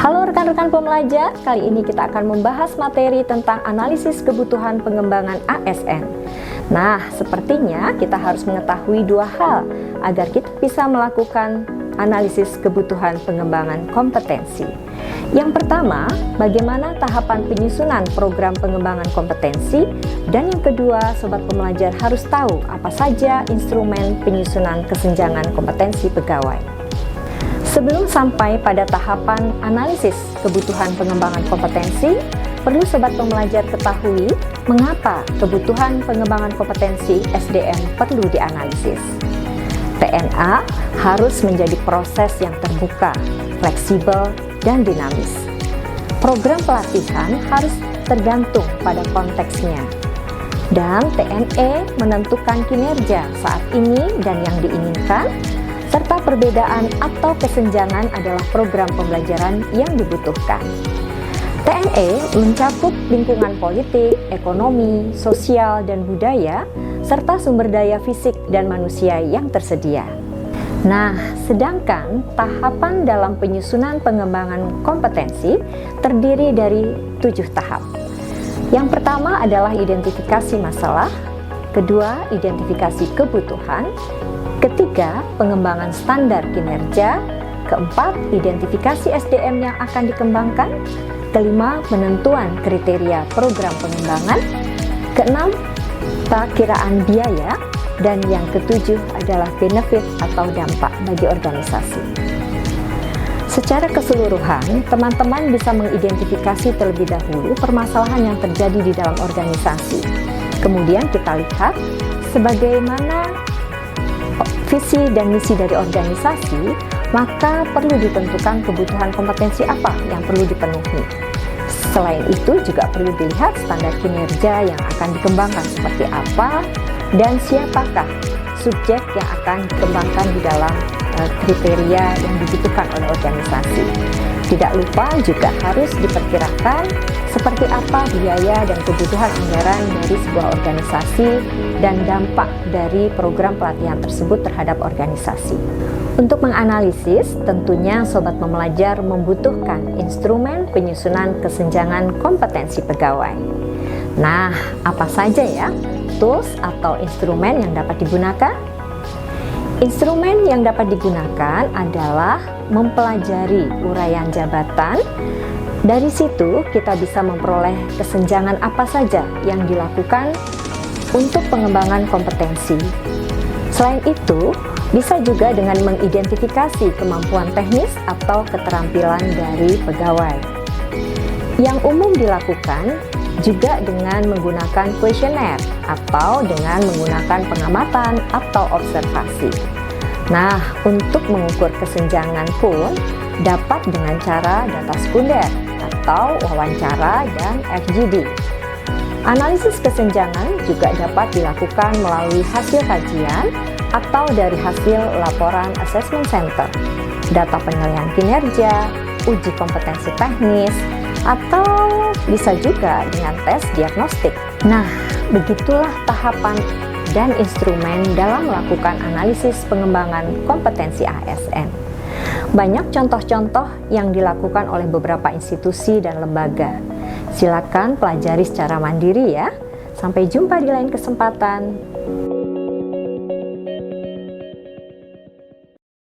Halo rekan-rekan pembelajar, kali ini kita akan membahas materi tentang analisis kebutuhan pengembangan ASN. Nah, sepertinya kita harus mengetahui dua hal agar kita bisa melakukan analisis kebutuhan pengembangan kompetensi. Yang pertama, bagaimana tahapan penyusunan program pengembangan kompetensi, dan yang kedua, sobat pembelajar harus tahu apa saja instrumen penyusunan kesenjangan kompetensi pegawai. Sebelum sampai pada tahapan analisis kebutuhan pengembangan kompetensi, perlu sobat pembelajar ketahui mengapa kebutuhan pengembangan kompetensi SDM perlu dianalisis. PNA harus menjadi proses yang terbuka, fleksibel, dan dinamis. Program pelatihan harus tergantung pada konteksnya. Dan TNE menentukan kinerja saat ini dan yang diinginkan, serta perbedaan atau kesenjangan adalah program pembelajaran yang dibutuhkan. TNE mencakup lingkungan politik, ekonomi, sosial, dan budaya, serta sumber daya fisik dan manusia yang tersedia. Nah, sedangkan tahapan dalam penyusunan pengembangan kompetensi terdiri dari 7 tahap. Yang pertama adalah identifikasi masalah, kedua, identifikasi kebutuhan, ketiga, pengembangan standar kinerja, keempat, identifikasi SDM yang akan dikembangkan, kelima, penentuan kriteria program pengembangan, keenam, perakiraan biaya, dan yang ketujuh adalah benefit atau dampak bagi organisasi. Secara keseluruhan, teman-teman bisa mengidentifikasi terlebih dahulu permasalahan yang terjadi di dalam organisasi. Kemudian kita lihat sebagaimana visi dan misi dari organisasi, maka perlu ditentukan kebutuhan kompetensi apa yang perlu dipenuhi. Selain itu juga perlu dilihat standar kinerja yang akan dikembangkan seperti apa dan siapakah subjek yang akan dikembangkan di dalam kriteria yang dibutuhkan oleh organisasi. Tidak lupa juga harus diperkirakan seperti apa biaya dan kebutuhan anggaran dari sebuah organisasi dan dampak dari program pelatihan tersebut terhadap organisasi. Untuk menganalisis, tentunya sobat pembelajar membutuhkan instrumen penyusunan kesenjangan kompetensi pegawai. Nah, apa saja ya tools atau instrumen yang dapat digunakan? Instrumen yang dapat digunakan adalah mempelajari uraian jabatan. Dari situ kita bisa memperoleh kesenjangan apa saja yang dilakukan untuk pengembangan kompetensi. Selain itu, bisa juga dengan mengidentifikasi kemampuan teknis atau keterampilan dari pegawai. Yang umum dilakukan juga dengan menggunakan kuesioner atau dengan menggunakan pengamatan atau observasi. Nah, untuk mengukur kesenjangan pun dapat dengan cara data sekunder atau wawancara dan FGD. Analisis kesenjangan juga dapat dilakukan melalui hasil kajian atau dari hasil laporan assessment center, data penilaian kinerja, uji kompetensi teknis, atau bisa juga dengan tes diagnostik. Nah, begitulah tahapan dan instrumen dalam melakukan analisis pengembangan kompetensi ASN. Banyak contoh-contoh yang dilakukan oleh beberapa institusi dan lembaga. Silakan pelajari secara mandiri ya. Sampai jumpa di lain kesempatan.